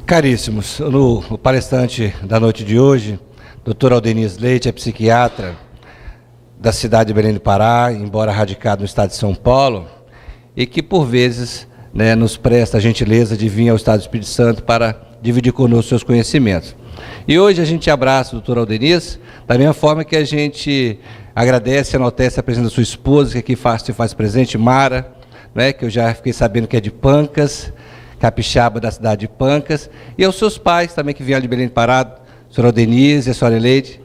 Caríssimos, o palestrante da noite de hoje, Dr. Aldeniz Leite, é psiquiatra da cidade de Belém do Pará, embora radicado no estado de São Paulo, e que por vezes nos presta a gentileza de vir ao estado do Espírito Santo para dividir conosco seus conhecimentos. E hoje a gente abraça o Dr. Aldeniz, da mesma forma que a gente agradece e enaltece a presença da sua esposa, que aqui se faz presente, Mara, que eu já fiquei sabendo que é de Pancas, capixaba da cidade de Pancas, e aos seus pais também que vieram de Belém do Pará, a senhora Aldeniz e a senhora Leite,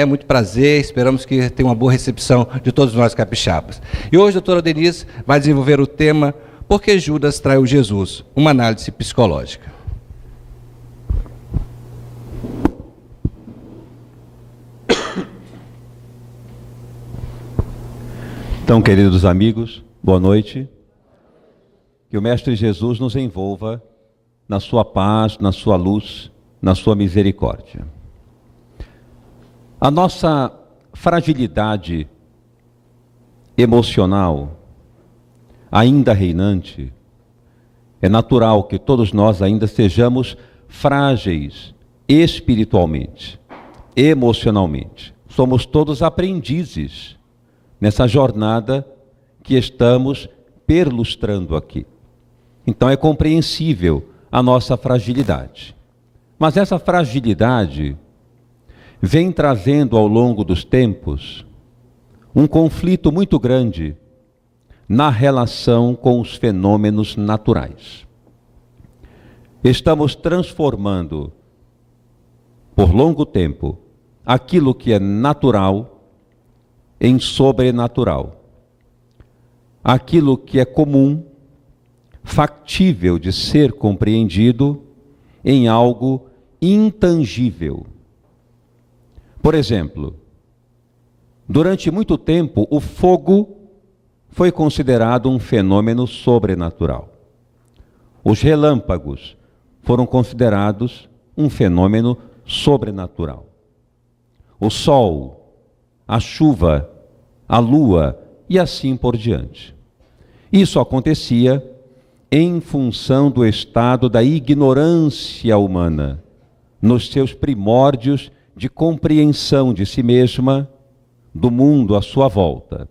muito prazer, esperamos que tenha uma boa recepção de todos nós capixabas. E hoje a doutora Aldeniz vai desenvolver o tema Por que Judas traiu Jesus? Uma análise psicológica. Então, queridos amigos, boa noite. Que o Mestre Jesus nos envolva na sua paz, na sua luz, na sua misericórdia. A nossa fragilidade emocional, ainda reinante, é natural que todos nós ainda sejamos frágeis espiritualmente, emocionalmente. Somos todos aprendizes nessa jornada que estamos perlustrando aqui. Então é compreensível a nossa fragilidade. Mas essa fragilidade vem trazendo ao longo dos tempos um conflito muito grande na relação com os fenômenos naturais. Estamos transformando, por longo tempo, aquilo que é natural em sobrenatural. Aquilo que é comum, factível de ser compreendido, em algo intangível. Por exemplo, durante muito tempo, o fogo foi considerado um fenômeno sobrenatural. Os relâmpagos foram considerados um fenômeno sobrenatural. O sol, a chuva, a lua e assim por diante. Isso acontecia em função do estado da ignorância humana, nos seus primórdios de compreensão de si mesma, do mundo à sua volta.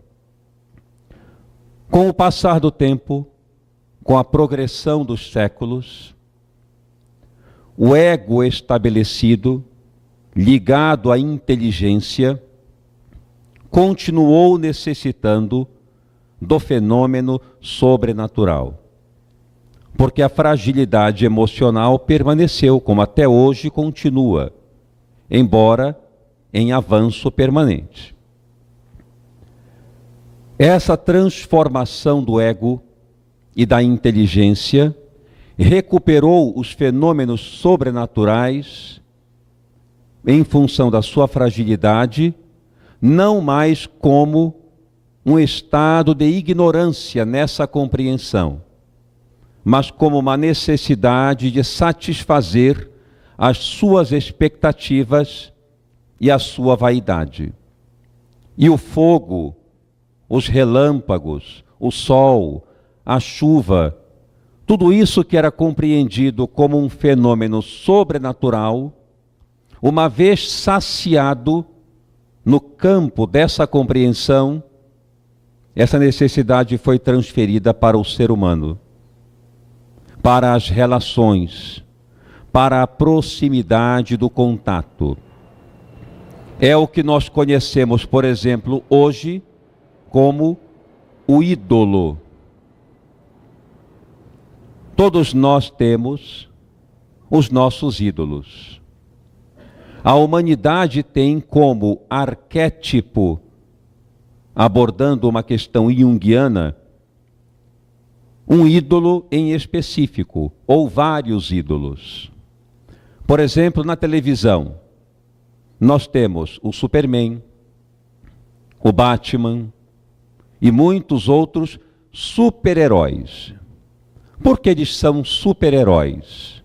Com o passar do tempo, com a progressão dos séculos, o ego estabelecido, ligado à inteligência, continuou necessitando do fenômeno sobrenatural. Porque a fragilidade emocional permaneceu, como até hoje continua, embora em avanço permanente. Essa transformação do ego e da inteligência recuperou os fenômenos sobrenaturais em função da sua fragilidade, não mais como um estado de ignorância nessa compreensão, mas como uma necessidade de satisfazer as suas expectativas e a sua vaidade. E o fogo, os relâmpagos, o sol, a chuva, tudo isso que era compreendido como um fenômeno sobrenatural, uma vez saciado no campo dessa compreensão, essa necessidade foi transferida para o ser humano, para as relações, para a proximidade do contato. É o que nós conhecemos, por exemplo, hoje, como o ídolo. Todos nós temos os nossos ídolos. A humanidade tem como arquétipo, abordando uma questão junguiana, um ídolo em específico, ou vários ídolos. Por exemplo, na televisão, nós temos o Superman, o Batman e muitos outros super-heróis. Por que eles são super-heróis?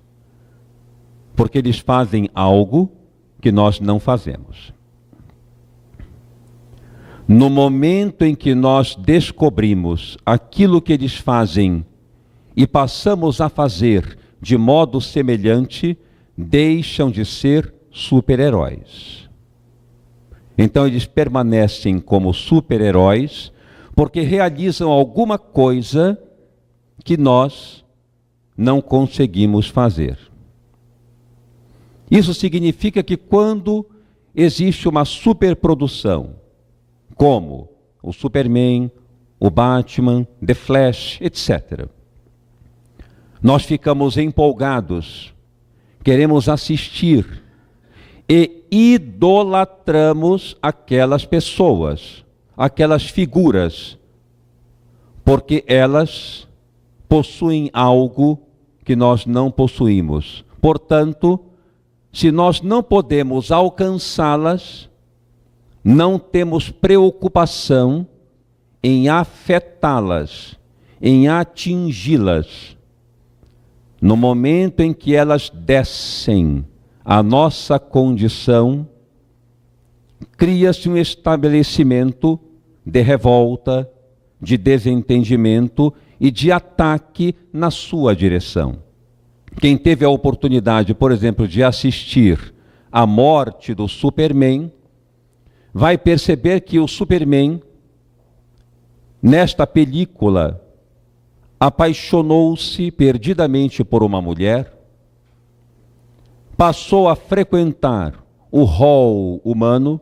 Porque eles fazem algo que nós não fazemos. No momento em que nós descobrimos aquilo que eles fazem e passamos a fazer de modo semelhante, deixam de ser super-heróis. Então eles permanecem como super-heróis porque realizam alguma coisa que nós não conseguimos fazer. Isso significa que quando existe uma superprodução, como o Superman, o Batman, The Flash, etc., nós ficamos empolgados, queremos assistir e idolatramos aquelas pessoas, aquelas figuras, porque elas possuem algo que nós não possuímos. Portanto, se nós não podemos alcançá-las, não temos preocupação em afetá-las, em atingi-las. No momento em que elas descem a nossa condição, cria-se um estabelecimento de revolta, de desentendimento e de ataque na sua direção. Quem teve a oportunidade, por exemplo, de assistir à morte do Superman, vai perceber que o Superman, nesta película, apaixonou-se perdidamente por uma mulher, passou a frequentar o hall humano,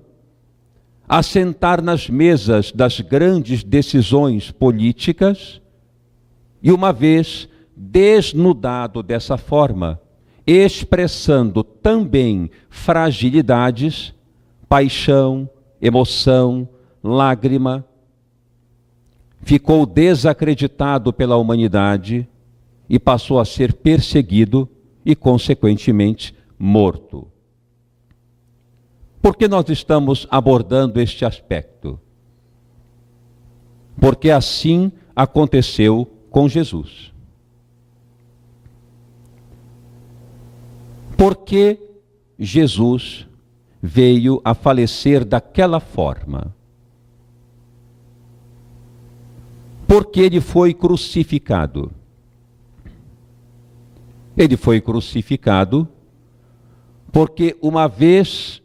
a sentar nas mesas das grandes decisões políticas, e uma vez desnudado dessa forma, expressando também fragilidades, paixão, emoção, lágrima, ficou desacreditado pela humanidade e passou a ser perseguido e, consequentemente, morto. Por que nós estamos abordando este aspecto? Porque assim aconteceu com Jesus. Por que Jesus veio a falecer daquela forma? Porque ele foi crucificado. Ele foi crucificado porque, uma vez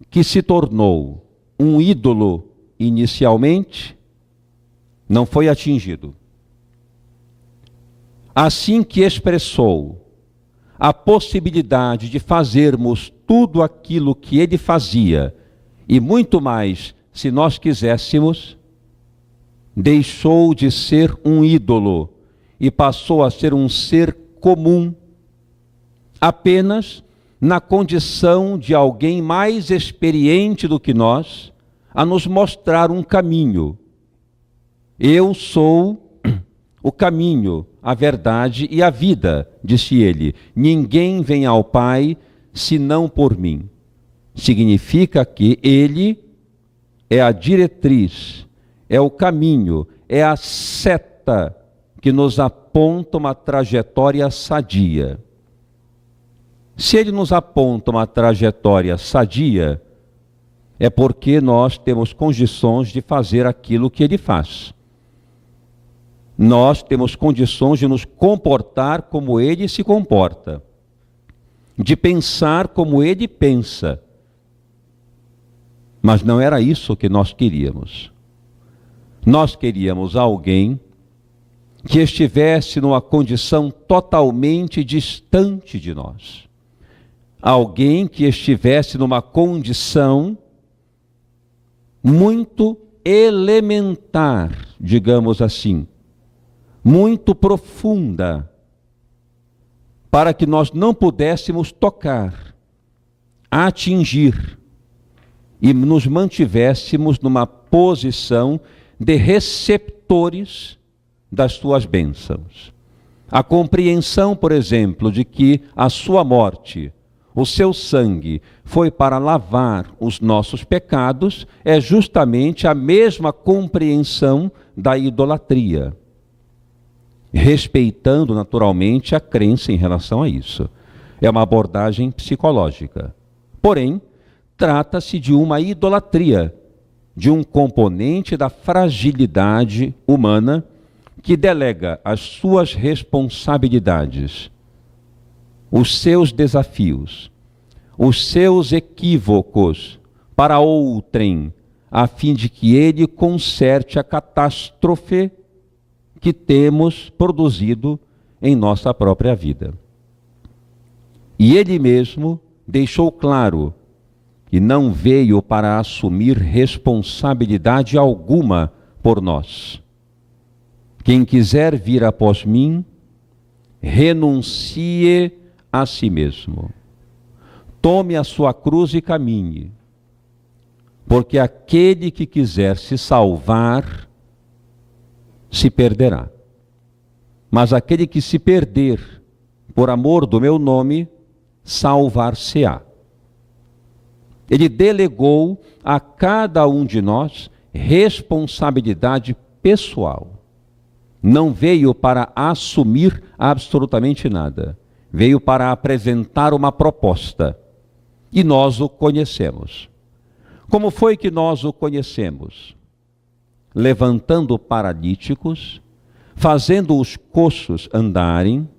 que se tornou um ídolo inicialmente, não foi atingido. Assim que expressou a possibilidade de fazermos tudo aquilo que ele fazia, e muito mais se nós quiséssemos, deixou de ser um ídolo e passou a ser um ser comum, apenas na condição de alguém mais experiente do que nós, a nos mostrar um caminho. Eu sou o caminho, a verdade e a vida, disse ele. Ninguém vem ao Pai senão por mim. Significa que ele é a diretriz, é o caminho, é a seta que nos aponta uma trajetória sadia. Se ele nos aponta uma trajetória sadia, é porque nós temos condições de fazer aquilo que ele faz. Nós temos condições de nos comportar como ele se comporta, de pensar como ele pensa. Mas não era isso que nós queríamos. Nós queríamos alguém que estivesse numa condição totalmente distante de nós. Alguém que estivesse numa condição muito elementar, digamos assim, muito profunda, para que nós não pudéssemos tocar, atingir e nos mantivéssemos numa posição de receptores das suas bênçãos. A compreensão, por exemplo, de que a sua morte, o seu sangue, foi para lavar os nossos pecados, é justamente a mesma compreensão da idolatria, respeitando naturalmente a crença em relação a isso. É uma abordagem psicológica. Porém, trata-se de uma idolatria, de um componente da fragilidade humana que delega as suas responsabilidades os seus desafios, os seus equívocos para outrem, a fim de que ele conserte a catástrofe que temos produzido em nossa própria vida. E ele mesmo deixou claro que não veio para assumir responsabilidade alguma por nós. Quem quiser vir após mim, renuncie a si mesmo. Tome a sua cruz e caminhe. Porque aquele que quiser se salvar, se perderá. Mas aquele que se perder, por amor do meu nome, salvar-se-á. Ele delegou a cada um de nós responsabilidade pessoal. Não veio para assumir absolutamente nada. Veio para apresentar uma proposta. E nós o conhecemos. Como foi que nós o conhecemos? Levantando paralíticos, fazendo os coxos andarem,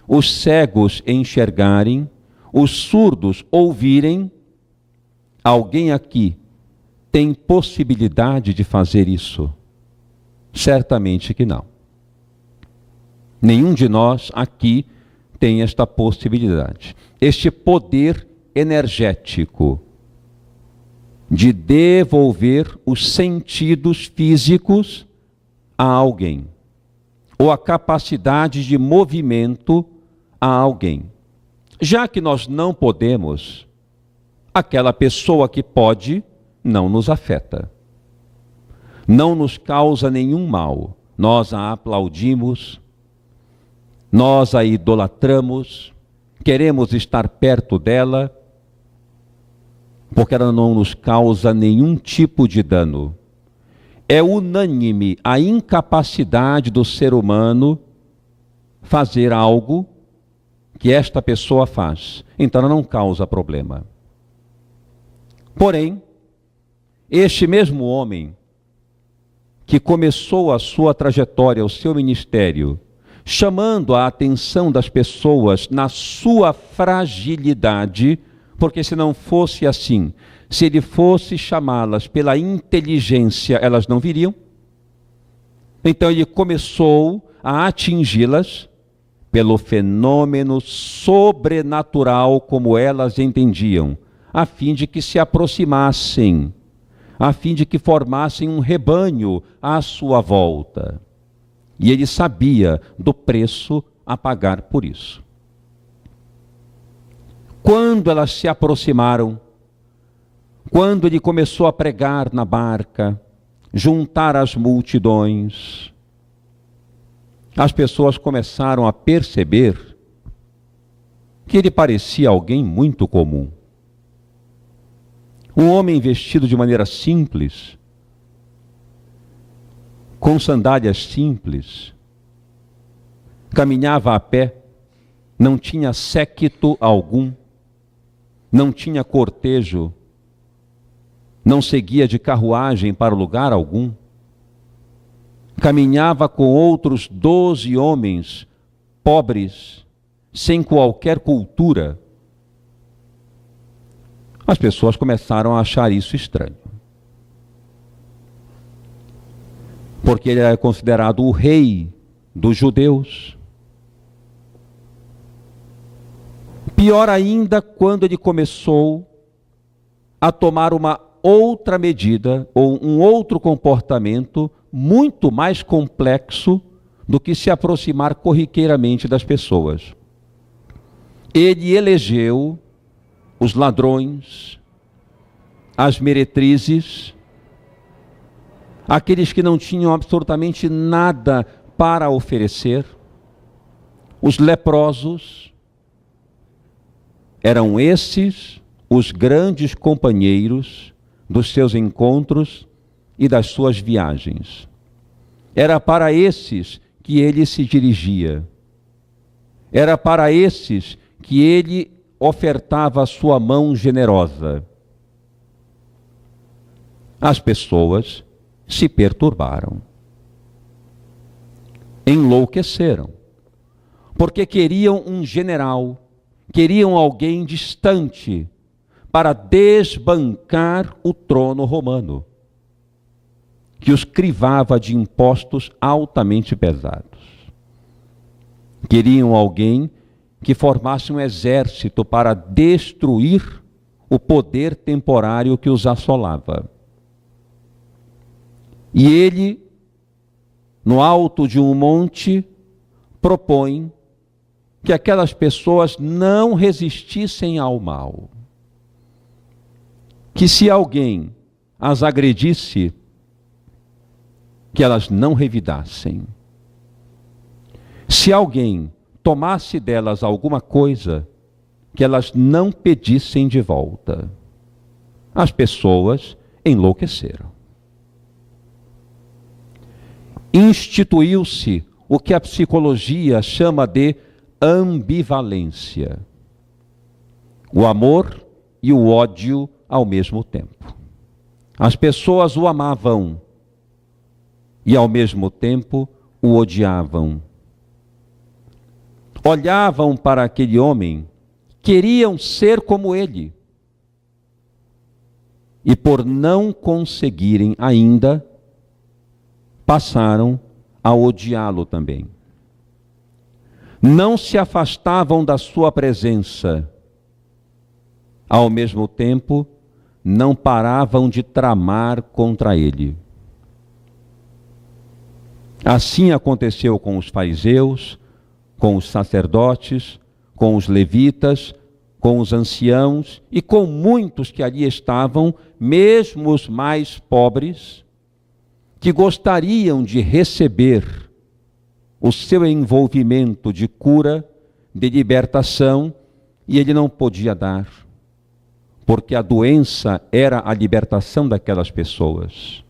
os cegos enxergarem, os surdos ouvirem. Alguém aqui tem possibilidade de fazer isso? Certamente que não. Nenhum de nós aqui tem esta possibilidade, este poder energético de devolver os sentidos físicos a alguém, ou a capacidade de movimento a alguém. Já que nós não podemos, aquela pessoa que pode não nos afeta, não nos causa nenhum mal. Nós a aplaudimos, nós a idolatramos, queremos estar perto dela, porque ela não nos causa nenhum tipo de dano. É unânime a incapacidade do ser humano fazer algo que esta pessoa faz. Então ela não causa problema. Porém, este mesmo homem que começou a sua trajetória, o seu ministério, chamando a atenção das pessoas na sua fragilidade, porque se não fosse assim, se ele fosse chamá-las pela inteligência, elas não viriam. Então ele começou a atingi-las pelo fenômeno sobrenatural como elas entendiam, a fim de que se aproximassem, a fim de que formassem um rebanho à sua volta. E ele sabia do preço a pagar por isso. Quando elas se aproximaram, quando ele começou a pregar na barca, juntar as multidões, as pessoas começaram a perceber que ele parecia alguém muito comum. Um homem vestido de maneira simples, com sandálias simples, caminhava a pé, não tinha séquito algum, não tinha cortejo, não seguia de carruagem para lugar algum, caminhava com outros 12 homens pobres, sem qualquer cultura. As pessoas começaram a achar isso estranho. Porque ele era considerado o rei dos judeus. Pior ainda, quando ele começou a tomar uma outra medida ou um outro comportamento muito mais complexo do que se aproximar corriqueiramente das pessoas. Ele elegeu os ladrões, as meretrizes, aqueles que não tinham absolutamente nada para oferecer, os leprosos. Eram esses os grandes companheiros dos seus encontros e das suas viagens. Era para esses que ele se dirigia. Era para esses que ele ofertava a sua mão generosa. As pessoas se perturbaram, enlouqueceram, porque queriam um general, queriam alguém distante para desbancar o trono romano, que os crivava de impostos altamente pesados. Queriam alguém que formasse um exército para destruir o poder temporário que os assolava. E ele, no alto de um monte, propõe que aquelas pessoas não resistissem ao mal. Que se alguém as agredisse, que elas não revidassem. Se alguém tomasse delas alguma coisa, que elas não pedissem de volta. As pessoas enlouqueceram. Instituiu-se o que a psicologia chama de ambivalência. O amor e o ódio ao mesmo tempo. As pessoas o amavam e ao mesmo tempo o odiavam. Olhavam para aquele homem, queriam ser como ele. E por não conseguirem ainda, passaram a odiá-lo também. Não se afastavam da sua presença. Ao mesmo tempo, não paravam de tramar contra ele. Assim aconteceu com os fariseus, com os sacerdotes, com os levitas, com os anciãos e com muitos que ali estavam, mesmo os mais pobres, que gostariam de receber o seu envolvimento de cura, de libertação, e ele não podia dar, porque a doença era a libertação daquelas pessoas.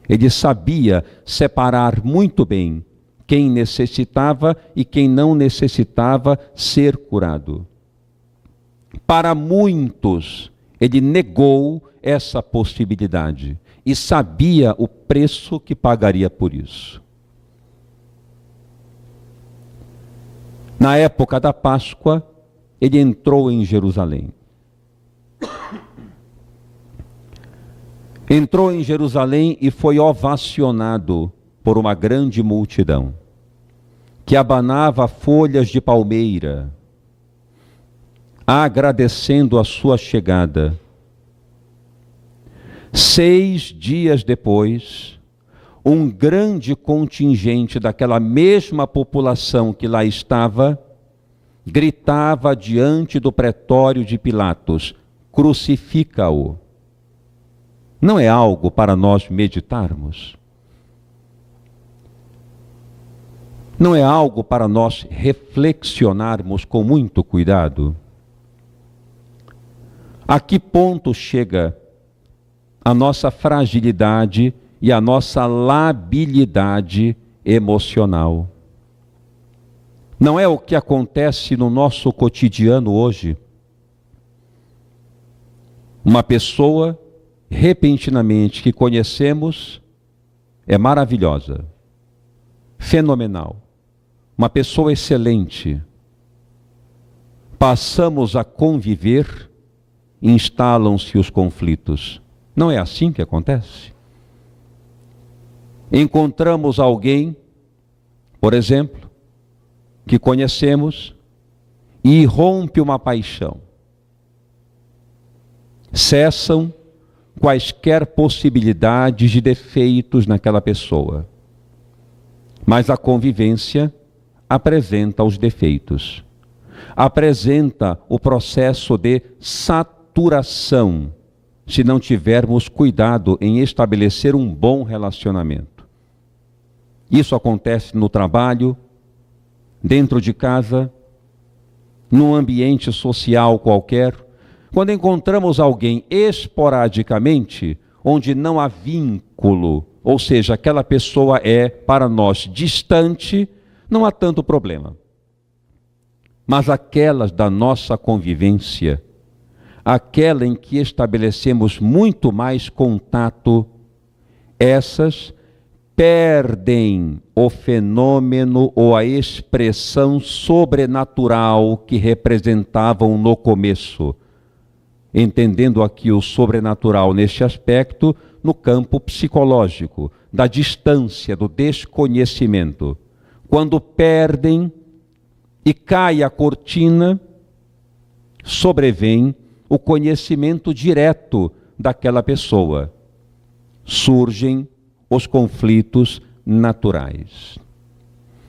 Ele sabia separar muito bem quem necessitava e quem não necessitava ser curado. Para muitos, ele negou essa possibilidade e sabia o preço que pagaria por isso. Na época da Páscoa, ele entrou em Jerusalém. Entrou em Jerusalém e foi ovacionado por uma grande multidão, que abanava folhas de palmeira, agradecendo a sua chegada. 6 dias depois, um grande contingente daquela mesma população que lá estava, gritava diante do pretório de Pilatos: crucifica-o. Não é algo para nós meditarmos? Não é algo para nós reflexionarmos com muito cuidado? A que ponto chega a nossa fragilidade e a nossa labilidade emocional? Não é o que acontece no nosso cotidiano hoje? Uma pessoa, repentinamente, que conhecemos, é maravilhosa, fenomenal, uma pessoa excelente. Passamos a conviver, instalam-se os conflitos. Não é assim que acontece? Encontramos alguém, por exemplo, que conhecemos e irrompe uma paixão. Cessam quaisquer possibilidades de defeitos naquela pessoa. Mas a convivência apresenta os defeitos. Apresenta o processo de saturação, se não tivermos cuidado em estabelecer um bom relacionamento. Isso acontece no trabalho, dentro de casa, num ambiente social qualquer. Quando encontramos alguém esporadicamente, onde não há vínculo, ou seja, aquela pessoa é para nós distante, não há tanto problema. Mas aquelas da nossa convivência, aquela em que estabelecemos muito mais contato, essas perdem o fenômeno ou a expressão sobrenatural que representavam no começo, entendendo aqui o sobrenatural neste aspecto no campo psicológico, da distância, do desconhecimento. Quando perdem e cai a cortina, sobrevém o conhecimento direto daquela pessoa. Surgem os conflitos naturais.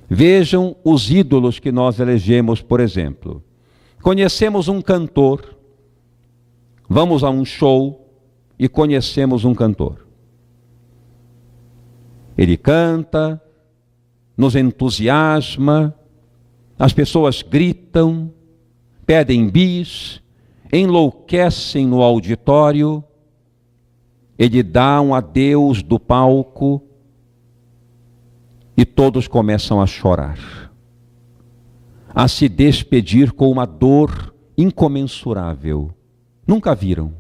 Vejam os ídolos que nós elegemos, por exemplo. Conhecemos um cantor, vamos a um show e conhecemos um cantor. Ele canta, nos entusiasma, as pessoas gritam, pedem bis, enlouquecem no auditório. Ele dá um adeus do palco e todos começam a chorar, a se despedir com uma dor incomensurável. Nunca viram.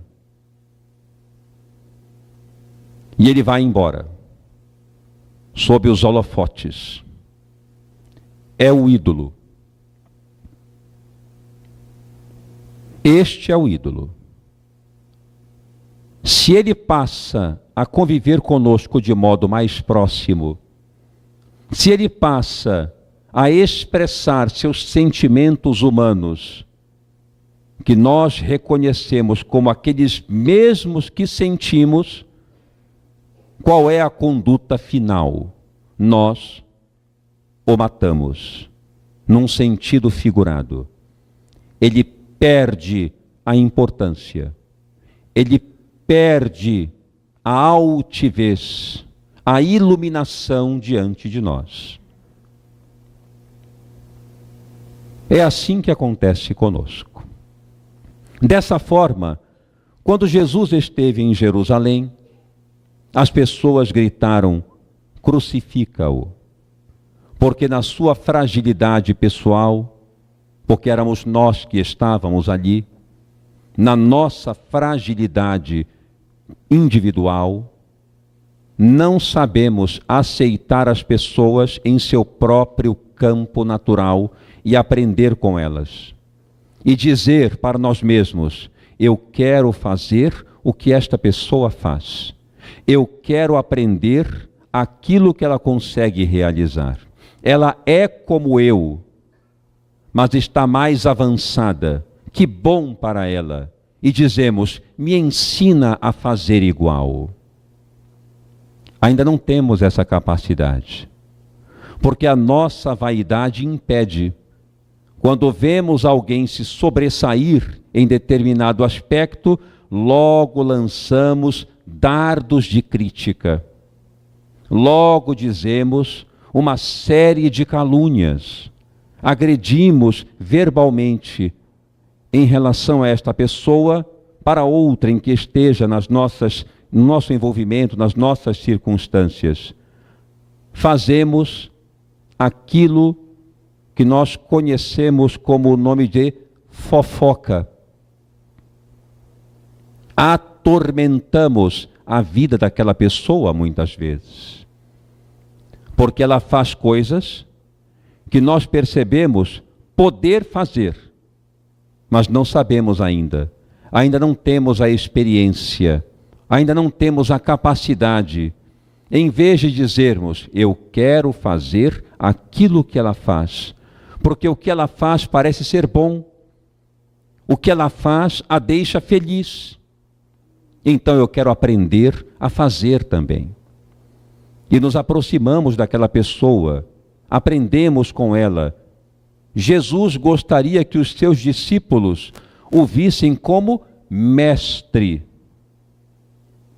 E ele vai embora, sob os holofotes. É o ídolo. Este é o ídolo. Se ele passa a conviver conosco de modo mais próximo, se ele passa a expressar seus sentimentos humanos, que nós reconhecemos como aqueles mesmos que sentimos, qual é a conduta final? Nós o matamos, num sentido figurado. Ele perde a importância, ele perde a altivez, a iluminação diante de nós. É assim que acontece conosco. Dessa forma, quando Jesus esteve em Jerusalém, as pessoas gritaram: crucifica-o, porque na sua fragilidade pessoal, porque éramos nós que estávamos ali, na nossa fragilidade individual, não sabemos aceitar as pessoas em seu próprio campo natural e aprender com elas. E dizer para nós mesmos: eu quero fazer o que esta pessoa faz. Eu quero aprender aquilo que ela consegue realizar. Ela é como eu, mas está mais avançada. Que bom para ela. E dizemos: me ensina a fazer igual. Ainda não temos essa capacidade, porque a nossa vaidade impede. Quando vemos alguém se sobressair em determinado aspecto, logo lançamos dardos de crítica. Logo dizemos uma série de calúnias. Agredimos verbalmente em relação a esta pessoa para outra em que esteja no nosso envolvimento, nas nossas circunstâncias. Fazemos aquilo que nós conhecemos como o nome de fofoca. Atormentamos a vida daquela pessoa muitas vezes, porque ela faz coisas que nós percebemos poder fazer, mas não sabemos ainda não temos a experiência, ainda não temos a capacidade. Em vez de dizermos: eu quero fazer aquilo que ela faz, porque o que ela faz parece ser bom, o que ela faz a deixa feliz, então eu quero aprender a fazer também. E nos aproximamos daquela pessoa, aprendemos com ela. Jesus gostaria que os seus discípulos o vissem como mestre,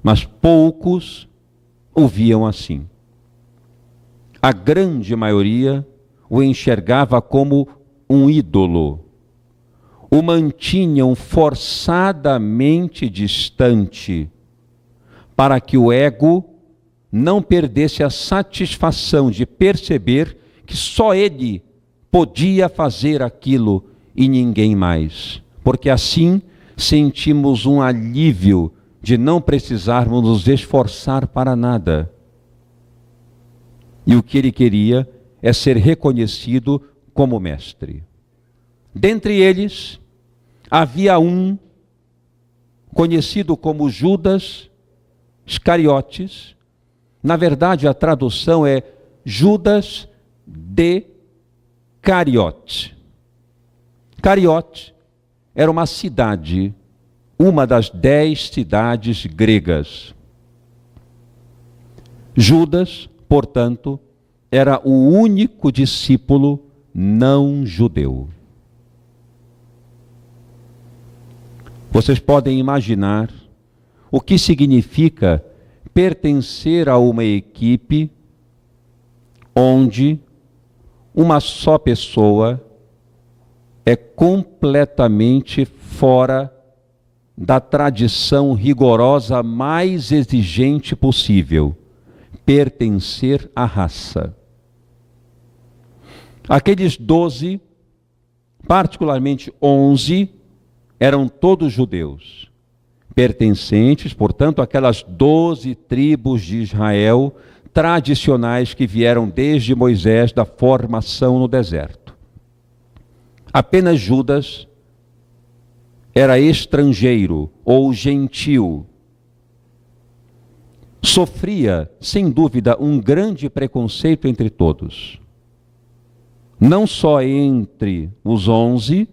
mas poucos o viam assim. A grande maioria o enxergava como um ídolo, o mantinham forçadamente distante, para que o ego não perdesse a satisfação de perceber que só ele podia fazer aquilo e ninguém mais. Porque assim sentimos um alívio de não precisarmos nos esforçar para nada. E o que ele queria é ser reconhecido como mestre. Dentre eles, havia um conhecido como Judas Iscariotes. Na verdade, a tradução é Judas de Cariote. Cariote era uma cidade, uma das 10 cidades gregas. Judas, portanto, era o único discípulo não judeu. Vocês podem imaginar o que significa pertencer a uma equipe onde uma só pessoa é completamente fora da tradição rigorosa mais exigente possível: pertencer à raça. Aqueles 12, particularmente 11, eram todos judeus, pertencentes, portanto, àquelas 12 tribos de Israel tradicionais que vieram desde Moisés da formação no deserto. Apenas Judas era estrangeiro ou gentil. Sofria, sem dúvida, um grande preconceito entre todos. Não só entre os 11,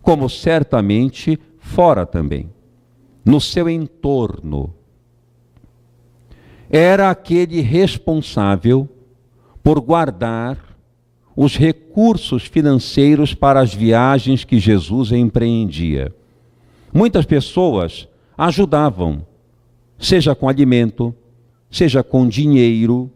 como certamente fora também, no seu entorno. Era aquele responsável por guardar os recursos financeiros para as viagens que Jesus empreendia. Muitas pessoas ajudavam, seja com alimento, seja com dinheiro,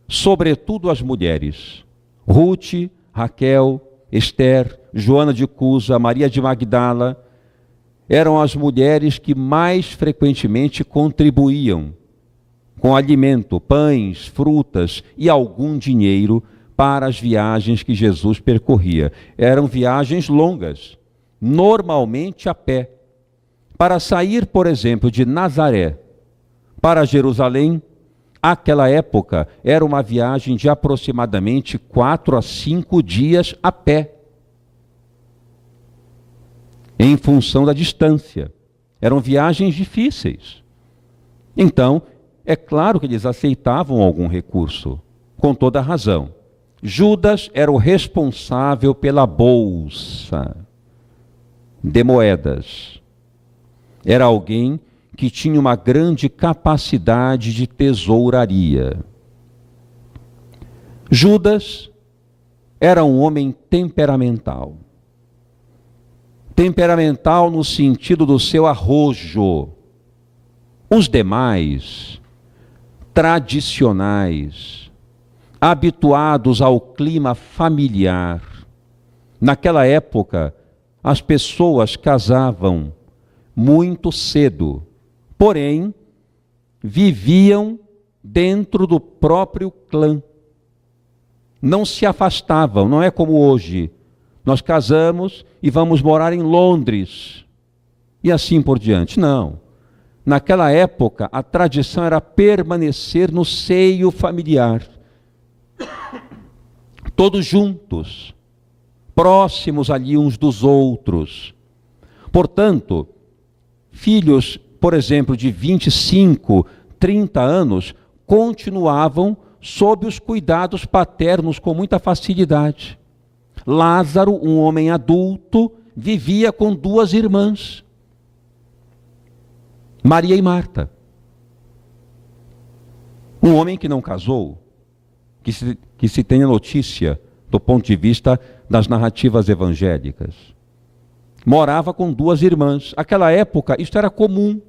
sobretudo as mulheres. Ruth, Raquel, Esther, Joana de Cusa, Maria de Magdala, eram as mulheres que mais frequentemente contribuíam com alimento, pães, frutas e algum dinheiro para as viagens que Jesus percorria. Eram viagens longas, normalmente a pé. Para sair, por exemplo, de Nazaré para Jerusalém, aquela época era uma viagem de aproximadamente 4 a 5 dias a pé, em função da distância. Eram viagens difíceis. Então, é claro que eles aceitavam algum recurso, com toda razão. Judas era o responsável pela bolsa de moedas. Era alguém que tinha uma grande capacidade de tesouraria. Judas era um homem temperamental. Temperamental no sentido do seu arrojo. Os demais, tradicionais, habituados ao clima familiar. Naquela época, as pessoas casavam muito cedo, porém, viviam dentro do próprio clã. Não se afastavam, não é como hoje. Nós casamos e vamos morar em Londres, e assim por diante. Não. Naquela época, a tradição era permanecer no seio familiar. Todos juntos, próximos ali uns dos outros. Portanto, filhos, por exemplo, de 25, 30 anos, continuavam sob os cuidados paternos com muita facilidade. Lázaro, um homem adulto, vivia com 2 irmãs, Maria e Marta. Um homem que não casou, que se tenha notícia do ponto de vista das narrativas evangélicas. Morava com 2 irmãs. Naquela época, isto era comum.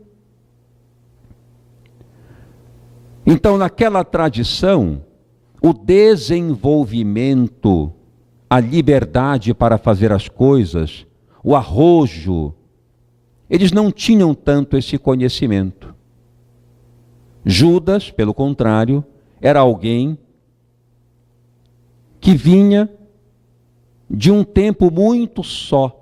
Então, naquela tradição, o desenvolvimento, a liberdade para fazer as coisas, o arrojo, eles não tinham tanto esse conhecimento. Judas, pelo contrário, era alguém que vinha de um tempo muito só,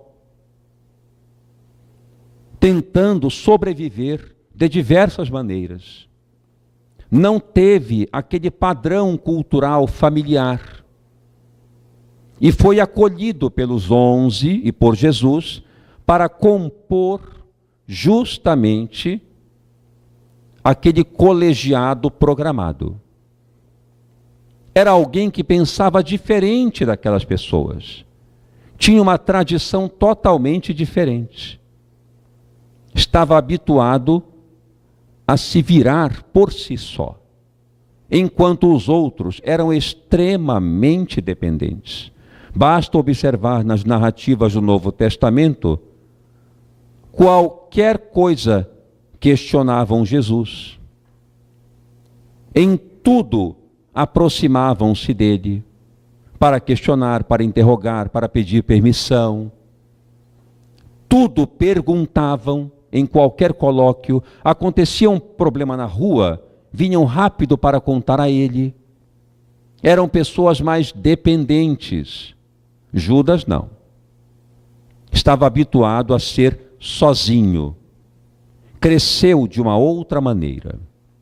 tentando sobreviver de diversas maneiras. não teve aquele padrão cultural familiar e foi acolhido pelos 11 e por Jesus para compor justamente aquele colegiado programado. Era alguém que pensava diferente daquelas pessoas. Tinha uma tradição totalmente diferente. Estava habituado a se virar por si só, enquanto os outros eram extremamente dependentes. Basta observar nas narrativas do Novo Testamento, qualquer coisa questionavam Jesus. Em tudo aproximavam-se dele para questionar, para interrogar, para pedir permissão. Tudo perguntavam em qualquer colóquio. Acontecia um problema na rua, vinham rápido para contar a ele. Eram pessoas mais dependentes. Judas não. Estava habituado a ser sozinho. Cresceu de uma outra maneira.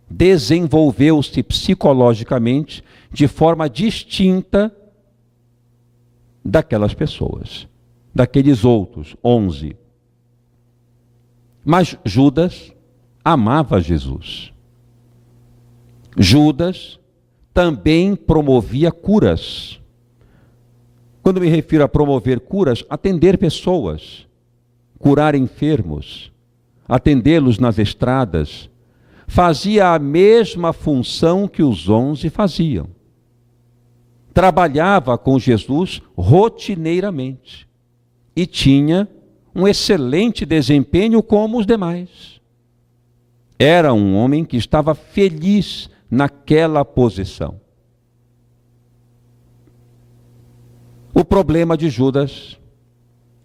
Desenvolveu-se psicologicamente de forma distinta daquelas pessoas, daqueles outros 11. Mas Judas amava Jesus. Judas também promovia curas. Quando me refiro a promover curas, atender pessoas, curar enfermos, atendê-los nas estradas, fazia a mesma função que os 11 faziam. Trabalhava com Jesus rotineiramente e tinha um excelente desempenho como os demais. Era um homem que estava feliz naquela posição. O problema de Judas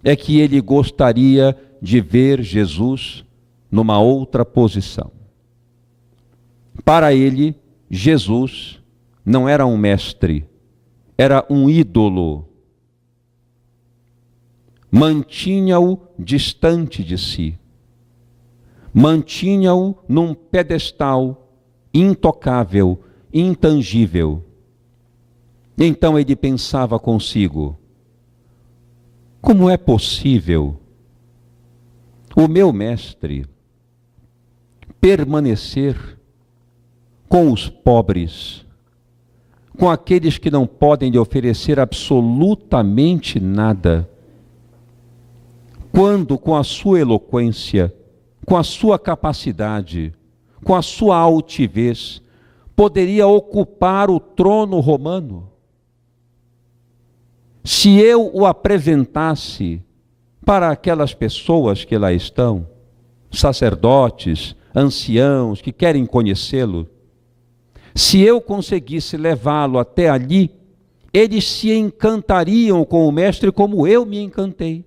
é que ele gostaria de ver Jesus numa outra posição. Para ele, Jesus não era um mestre, era um ídolo. Mantinha-o distante de si. Mantinha-o num pedestal intocável, intangível. Então ele pensava consigo: como é possível o meu mestre permanecer com os pobres, com aqueles que não podem lhe oferecer absolutamente nada, quando com a sua eloquência, com a sua capacidade, com a sua altivez, poderia ocupar o trono romano? Se eu o apresentasse para aquelas pessoas que lá estão, sacerdotes, anciãos que querem conhecê-lo, se eu conseguisse levá-lo até ali, eles se encantariam com o mestre como eu me encantei.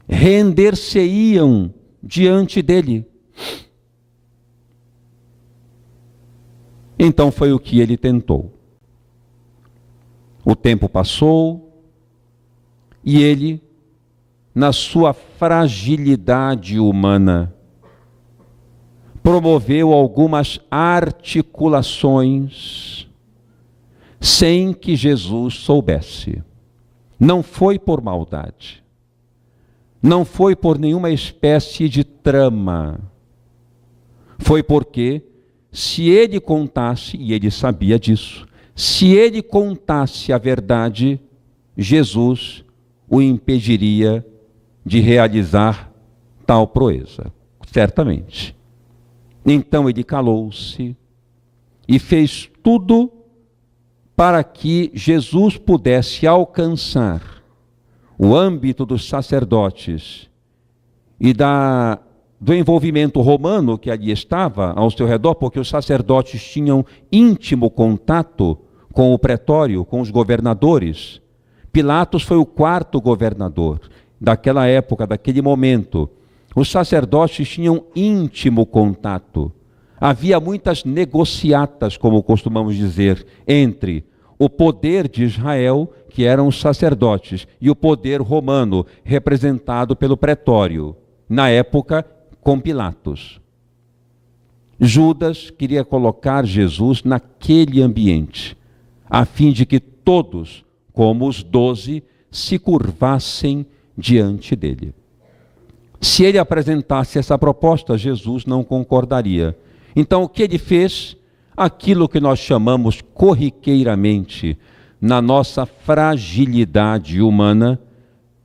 Render-se-iam diante dele. Então foi o que ele tentou. O tempo passou e ele, na sua fragilidade humana, promoveu algumas articulações sem que Jesus soubesse. Não foi por maldade. Não foi por nenhuma espécie de trama. Foi porque, se ele contasse, e ele sabia disso, se ele contasse a verdade, Jesus o impediria de realizar tal proeza, certamente. Então ele calou-se e fez tudo para que Jesus pudesse alcançar o âmbito dos sacerdotes e do envolvimento romano que ali estava ao seu redor, porque os sacerdotes tinham íntimo contato com o pretório, com os governadores. Pilatos foi o quarto governador daquela época, daquele momento. Os sacerdotes tinham íntimo contato. Havia muitas negociatas, como costumamos dizer, entre o poder de Israel, que eram os sacerdotes, e o poder romano, representado pelo pretório, na época com Pilatos. Judas queria colocar Jesus naquele ambiente, a fim de que todos, como os 12, se curvassem diante dele. Se ele apresentasse essa proposta, Jesus não concordaria. Então, o que ele fez? Aquilo que nós chamamos corriqueiramente, na nossa fragilidade humana,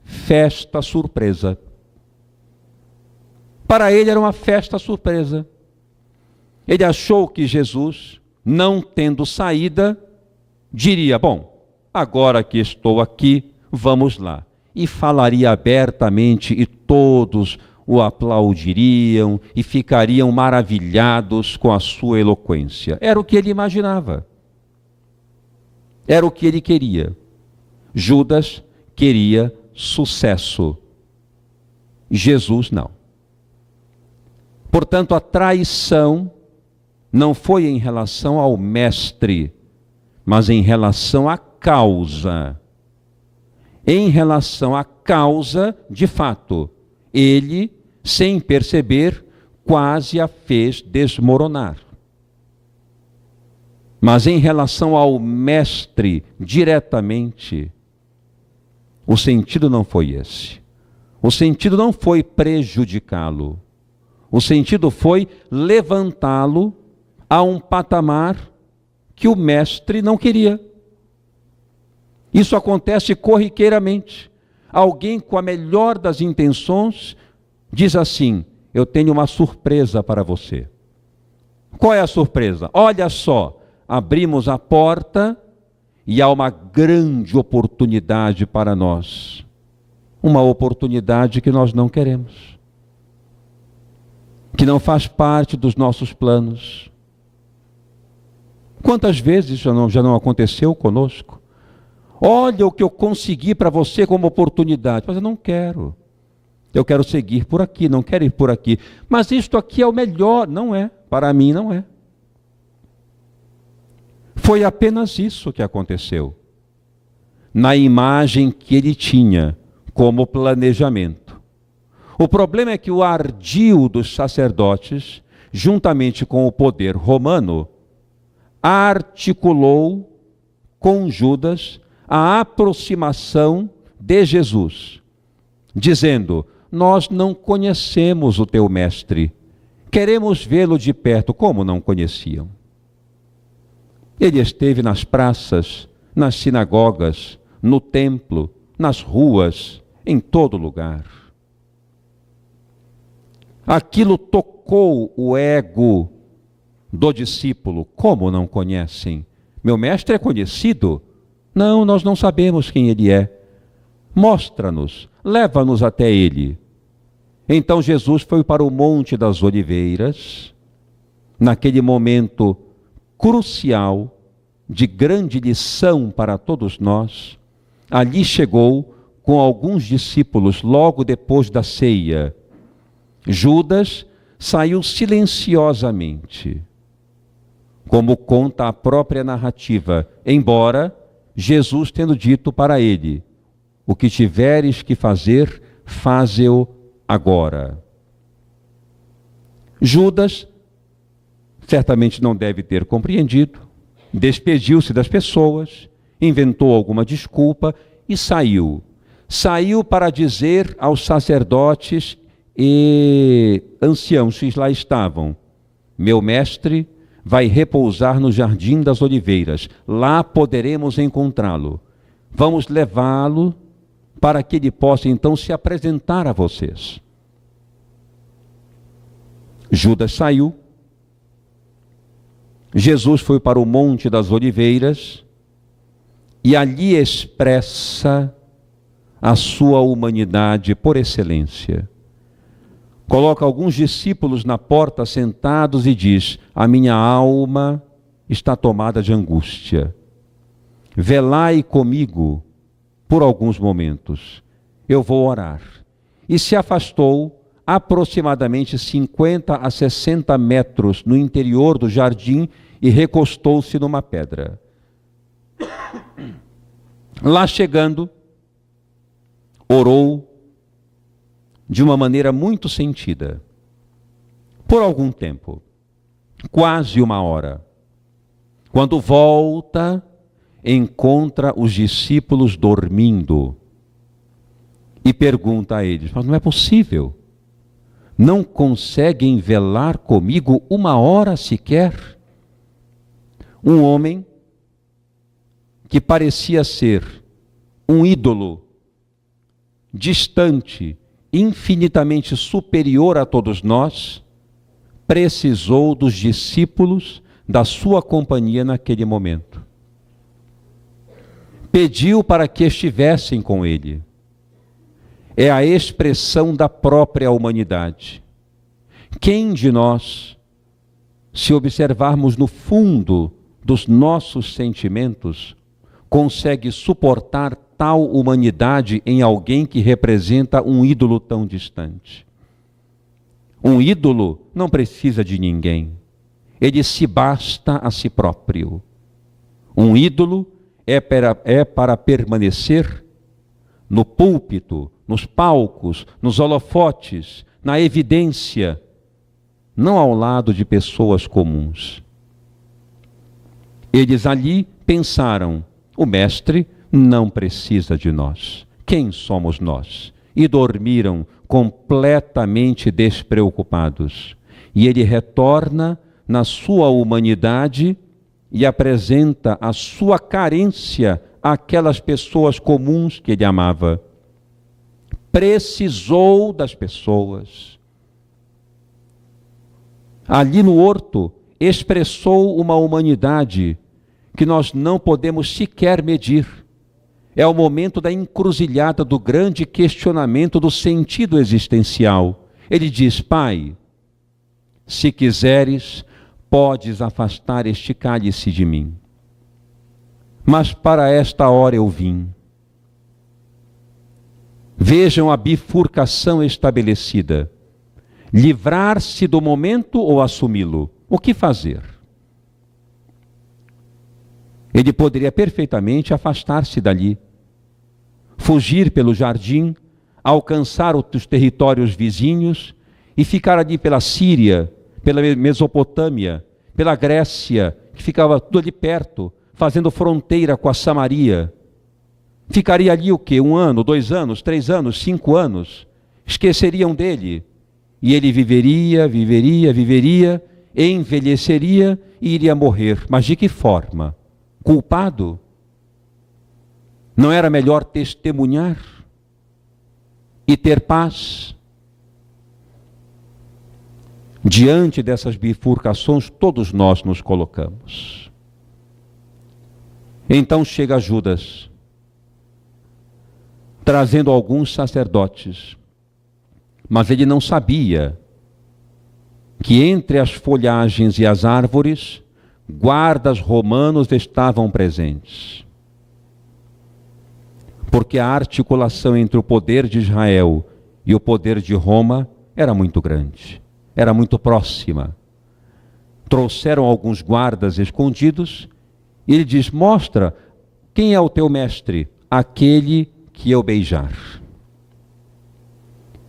festa surpresa. Para ele era uma festa surpresa. Ele achou que Jesus, não tendo saída, diria: bom, agora que estou aqui, vamos lá. E falaria abertamente e todos o aplaudiriam e ficariam maravilhados com a sua eloquência. Era o que ele imaginava. Era o que ele queria. Judas queria sucesso. Jesus não. Portanto, a traição não foi em relação ao mestre, mas em relação à causa. Em relação à causa, de fato, ele, sem perceber, quase a fez desmoronar. Mas em relação ao mestre, diretamente, o sentido não foi esse. O sentido não foi prejudicá-lo. O sentido foi levantá-lo a um patamar que o mestre não queria. Isso acontece corriqueiramente. Alguém com a melhor das intenções diz assim: eu tenho uma surpresa para você. Qual é a surpresa? Olha só, abrimos a porta e há uma grande oportunidade para nós. Uma oportunidade que nós não queremos, que não faz parte dos nossos planos. Quantas vezes já não aconteceu conosco? Olha o que eu consegui para você como oportunidade. Mas eu não quero. Eu quero seguir por aqui, não quero ir por aqui. Mas isto aqui é o melhor. Não é. Para mim não é. Foi apenas isso que aconteceu. Na imagem que ele tinha como planejamento. O problema é que o ardil dos sacerdotes, juntamente com o poder romano, articulou com Judas a aproximação de Jesus, dizendo: nós não conhecemos o teu mestre, queremos vê-lo de perto. Como não conheciam? Ele esteve nas praças, nas sinagogas, no templo, nas ruas, em todo lugar. Aquilo tocou o ego do discípulo. Como não conhecem? Meu mestre é conhecido? Não, nós não sabemos quem ele é. Mostra-nos, leva-nos até ele. Então Jesus foi para o Monte das Oliveiras, naquele momento crucial, de grande lição para todos nós. Ali chegou com alguns discípulos logo depois da ceia. Judas saiu silenciosamente, como conta a própria narrativa, embora Jesus tendo dito para ele: o que tiveres que fazer, faze-o agora. Judas certamente não deve ter compreendido, despediu-se das pessoas, inventou alguma desculpa e saiu. Saiu para dizer aos sacerdotes e anciãos que lá estavam: meu mestre vai repousar no Jardim das Oliveiras, lá poderemos encontrá-lo. Vamos levá-lo para que ele possa então se apresentar a vocês. Judas saiu. Jesus foi para o Monte das Oliveiras e ali expressa a sua humanidade por excelência. Coloca alguns discípulos na porta sentados e diz: a minha alma está tomada de angústia. Velai comigo por alguns momentos. Eu vou orar. E se afastou aproximadamente 50 a 60 metros no interior do jardim e recostou-se numa pedra. Lá chegando, orou de uma maneira muito sentida, por algum tempo. quase 1 hora. Quando volta, encontra os discípulos dormindo e pergunta a eles: mas não é possível? Não conseguem velar comigo 1 hora sequer? Um homem que parecia ser um ídolo distante, infinitamente superior a todos nós, precisou dos discípulos, da sua companhia naquele momento. Pediu para que estivessem com ele. É a expressão da própria humanidade. Quem de nós, se observarmos no fundo dos nossos sentimentos, consegue suportar tal humanidade em alguém que representa um ídolo tão distante? Um ídolo não precisa de ninguém. Ele se basta a si próprio. Um ídolo é para permanecer no púlpito, nos palcos, nos holofotes, na evidência, não ao lado de pessoas comuns. Eles ali pensaram: o mestre não precisa de nós. Quem somos nós? E dormiram completamente despreocupados. E ele retorna na sua humanidade e apresenta a sua carência àquelas pessoas comuns que ele amava. Precisou das pessoas. Ali no horto, expressou uma humanidade que nós não podemos sequer medir. É o momento da encruzilhada, do grande questionamento do sentido existencial. Ele diz: Pai, se quiseres, podes afastar este cálice de mim. Mas para esta hora eu vim. Vejam a bifurcação estabelecida. Livrar-se do momento ou assumi-lo? O que fazer? Ele poderia perfeitamente afastar-se dali, fugir pelo jardim, alcançar os territórios vizinhos e ficar ali pela Síria, pela Mesopotâmia, pela Grécia, que ficava tudo ali perto, fazendo fronteira com a Samaria. Ficaria ali o quê? 1 ano, 2 anos, 3 anos, 5 anos? Esqueceriam dele. E ele viveria, envelheceria e iria morrer. Mas de que forma? Culpado? Não era melhor testemunhar e ter paz? Diante dessas bifurcações, todos nós nos colocamos. Então chega Judas, trazendo alguns sacerdotes, mas ele não sabia que entre as folhagens e as árvores, guardas romanos estavam presentes. Porque a articulação entre o poder de Israel e o poder de Roma era muito grande, era muito próxima. Trouxeram alguns guardas escondidos e ele diz: mostra quem é o teu mestre, aquele que eu beijar.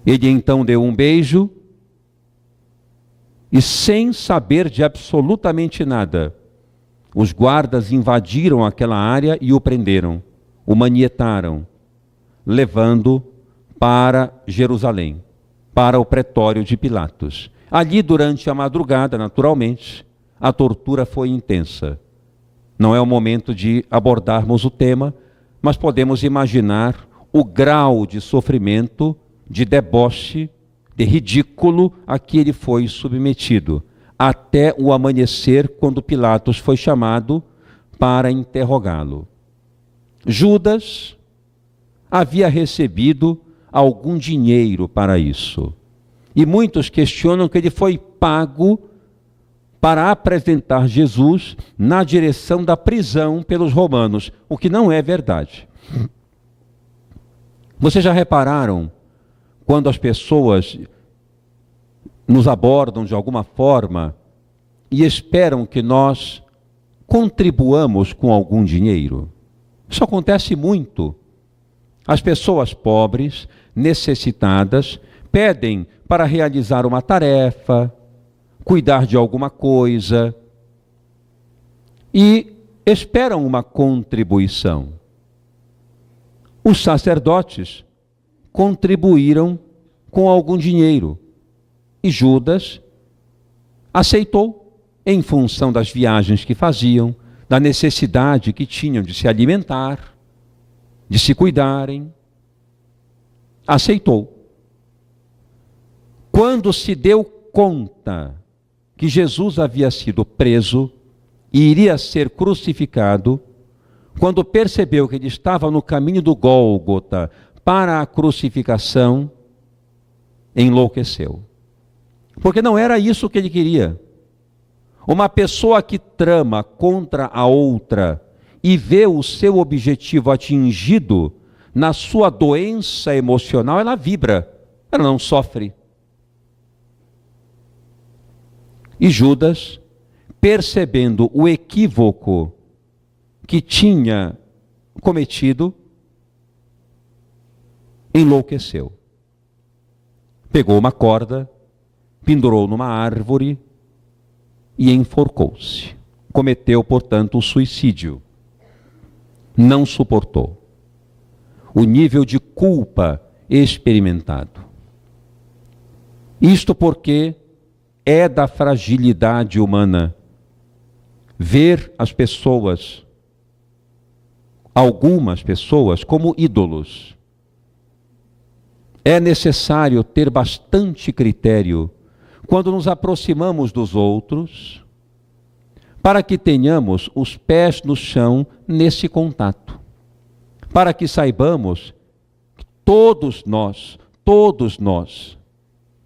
Ele então deu um beijo e, sem saber de absolutamente nada, os guardas invadiram aquela área e o prenderam, o manietaram, levando para Jerusalém, para o pretório de Pilatos. Ali, durante a madrugada, naturalmente, a tortura foi intensa. Não é o momento de abordarmos o tema, mas podemos imaginar o grau de sofrimento, de deboche, de ridículo a que ele foi submetido, até o amanhecer, quando Pilatos foi chamado para interrogá-lo. Judas havia recebido algum dinheiro para isso. E muitos questionam que ele foi pago para apresentar Jesus na direção da prisão pelos romanos, o que não é verdade. Vocês já repararam, quando as pessoas nos abordam de alguma forma e esperam que nós contribuamos com algum dinheiro? Isso acontece muito. As pessoas pobres, necessitadas, pedem para realizar uma tarefa, cuidar de alguma coisa e esperam uma contribuição. Os sacerdotes contribuíram com algum dinheiro e Judas aceitou em função das viagens que faziam, da necessidade que tinham de se alimentar, de se cuidarem. Aceitou. Quando se deu conta que Jesus havia sido preso e iria ser crucificado, quando percebeu que ele estava no caminho do Gólgota para a crucificação, enlouqueceu. Porque não era isso que ele queria. Uma pessoa que trama contra a outra e vê o seu objetivo atingido na sua doença emocional, ela vibra, ela não sofre. E Judas, percebendo o equívoco que tinha cometido, enlouqueceu. Pegou uma corda, pendurou numa árvore e enforcou-se. Cometeu, portanto, o suicídio. Não suportou o nível de culpa experimentado. Isto porque é da fragilidade humana ver as pessoas, algumas pessoas, como ídolos. É necessário ter bastante critério quando nos aproximamos dos outros, para que tenhamos os pés no chão nesse contato, para que saibamos que todos nós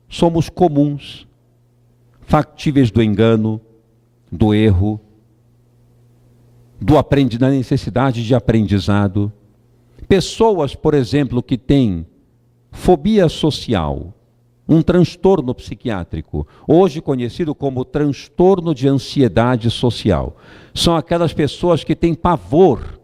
somos comuns, factíveis do engano, do erro, da necessidade de aprendizado. Pessoas, por exemplo, que têm fobia social, um transtorno psiquiátrico, hoje conhecido como transtorno de ansiedade social, são aquelas pessoas que têm pavor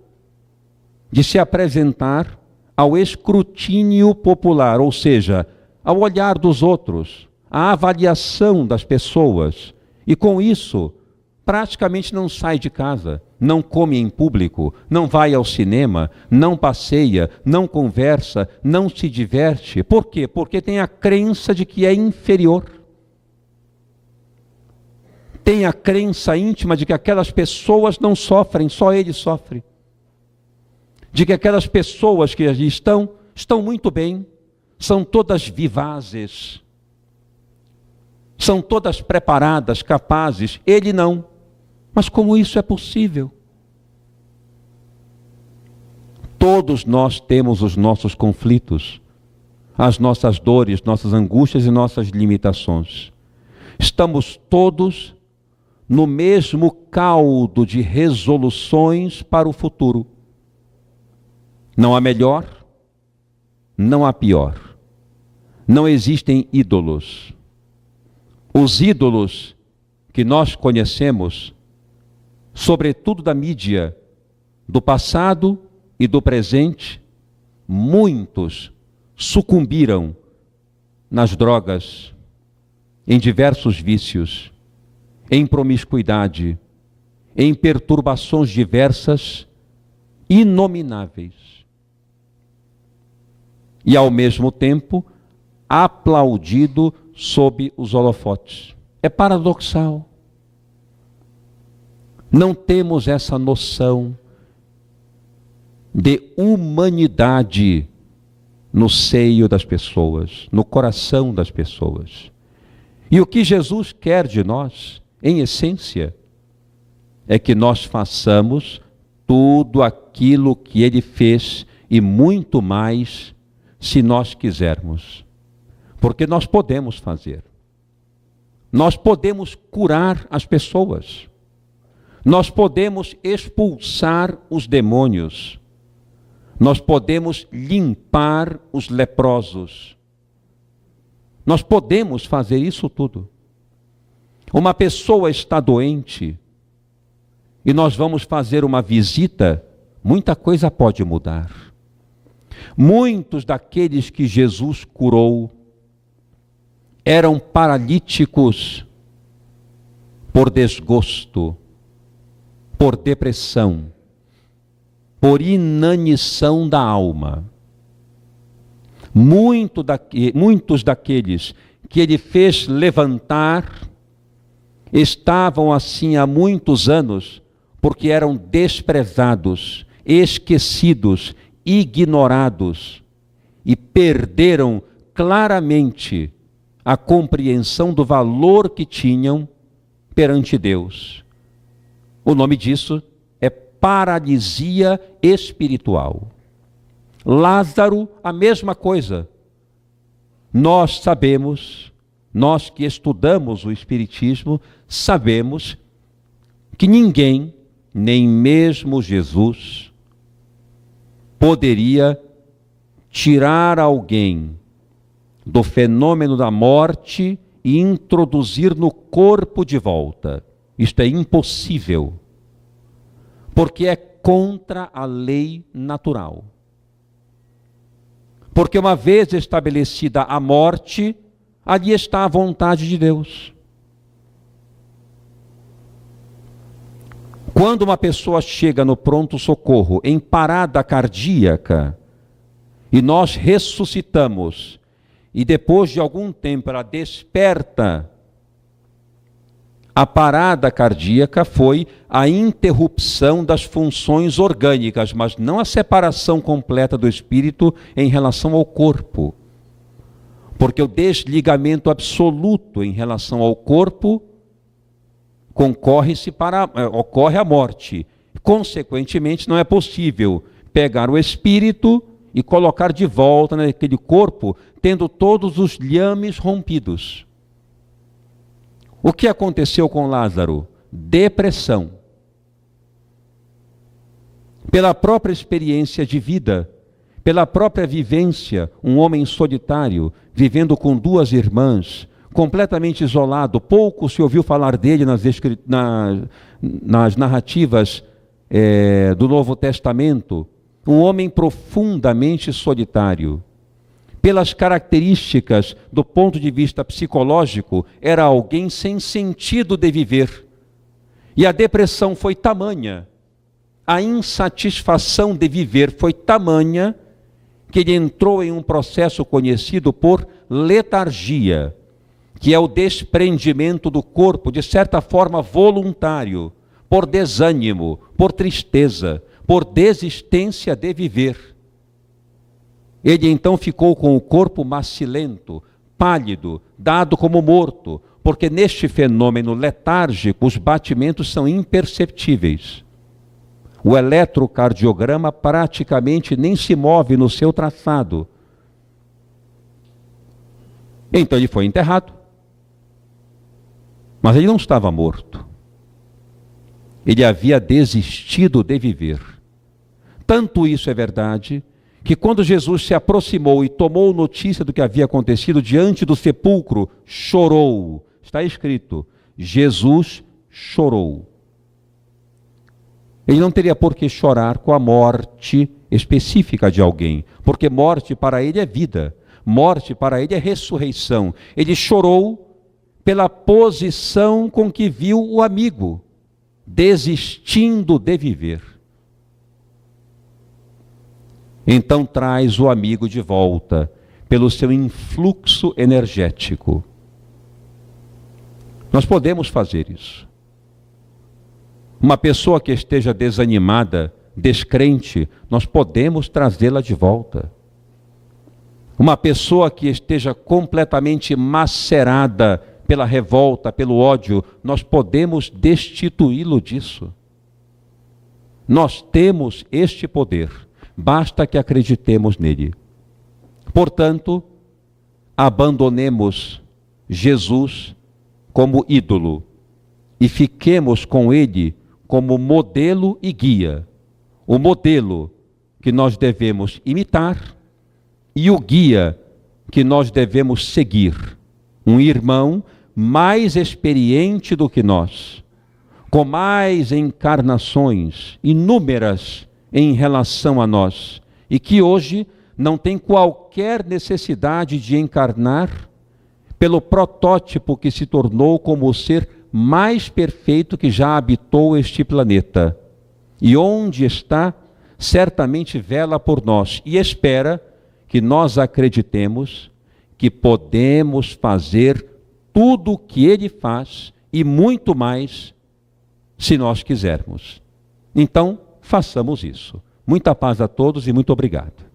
de se apresentar ao escrutínio popular, ou seja, ao olhar dos outros, à avaliação das pessoas, e com isso praticamente não sai de casa, não come em público, não vai ao cinema, não passeia, não conversa, não se diverte. Por quê? Porque tem a crença de que é inferior. Tem a crença íntima de que aquelas pessoas não sofrem, só ele sofre. De que aquelas pessoas que ali estão muito bem, são todas vivazes, são todas preparadas, capazes, ele não. Mas como isso é possível? Todos nós temos os nossos conflitos, as nossas dores, nossas angústias e nossas limitações. Estamos todos no mesmo caldo de resoluções para o futuro. Não há melhor, não há pior. Não existem ídolos. Os ídolos que nós conhecemos, sobretudo da mídia, do passado e do presente, muitos sucumbiram nas drogas, em diversos vícios, em promiscuidade, em perturbações diversas, inomináveis. E ao mesmo tempo, aplaudido sob os holofotes. É paradoxal. Não temos essa noção de humanidade no seio das pessoas, no coração das pessoas. E o que Jesus quer de nós, em essência, é que nós façamos tudo aquilo que Ele fez e muito mais, se nós quisermos. Porque nós podemos fazer. Nós podemos curar as pessoas. Nós podemos expulsar os demônios. Nós podemos limpar os leprosos. Nós podemos fazer isso tudo. Uma pessoa está doente e nós vamos fazer uma visita, muita coisa pode mudar. Muitos daqueles que Jesus curou eram paralíticos por desgosto, por depressão, por inanição da alma. Muitos daqueles que ele fez levantar estavam assim há muitos anos, porque eram desprezados, esquecidos, ignorados, e perderam claramente a compreensão do valor que tinham perante Deus. O nome disso é paralisia espiritual. Lázaro, a mesma coisa. Nós sabemos, nós que estudamos o Espiritismo, sabemos que ninguém, nem mesmo Jesus, poderia tirar alguém do fenômeno da morte e introduzir no corpo de volta. Isto é impossível, porque é contra a lei natural. Porque uma vez estabelecida a morte, ali está a vontade de Deus. Quando uma pessoa chega no pronto-socorro em parada cardíaca, e nós ressuscitamos, e depois de algum tempo ela desperta, a parada cardíaca foi a interrupção das funções orgânicas, mas não a separação completa do espírito em relação ao corpo. Porque o desligamento absoluto em relação ao corpo ocorre a morte. Consequentemente, não é possível pegar o espírito e colocar de volta naquele corpo, tendo todos os liames rompidos. O que aconteceu com Lázaro? Depressão. Pela própria experiência de vida, pela própria vivência, um homem solitário, vivendo com duas irmãs, completamente isolado, pouco se ouviu falar dele nas narrativas do Novo Testamento, um homem profundamente solitário. Pelas características do ponto de vista psicológico, era alguém sem sentido de viver. E a depressão foi tamanha, a insatisfação de viver foi tamanha, que ele entrou em um processo conhecido por letargia, que é o desprendimento do corpo, de certa forma voluntário, por desânimo, por tristeza, por desistência de viver. Ele então ficou com o corpo macilento, pálido, dado como morto, porque neste fenômeno letárgico os batimentos são imperceptíveis. O eletrocardiograma praticamente nem se move no seu traçado. Então ele foi enterrado. Mas ele não estava morto. Ele havia desistido de viver. Tanto isso é verdade, que quando Jesus se aproximou e tomou notícia do que havia acontecido diante do sepulcro, chorou. Está escrito, Jesus chorou. Ele não teria por que chorar com a morte específica de alguém, porque morte para ele é vida, morte para ele é ressurreição. Ele chorou pela posição com que viu o amigo, desistindo de viver. Então traz o amigo de volta, pelo seu influxo energético. Nós podemos fazer isso. Uma pessoa que esteja desanimada, descrente, nós podemos trazê-la de volta. Uma pessoa que esteja completamente macerada pela revolta, pelo ódio, nós podemos destituí-lo disso. Nós temos este poder. Basta que acreditemos nele. Portanto, abandonemos Jesus como ídolo e fiquemos com ele como modelo e guia. O modelo que nós devemos imitar e o guia que nós devemos seguir. Um irmão mais experiente do que nós, com mais encarnações, inúmeras em relação a nós, e que hoje não tem qualquer necessidade de encarnar pelo protótipo que se tornou como o ser mais perfeito que já habitou este planeta. E onde está, certamente vela por nós e espera que nós acreditemos que podemos fazer tudo o que Ele faz e muito mais, se nós quisermos. Então, façamos isso. Muita paz a todos e muito obrigado.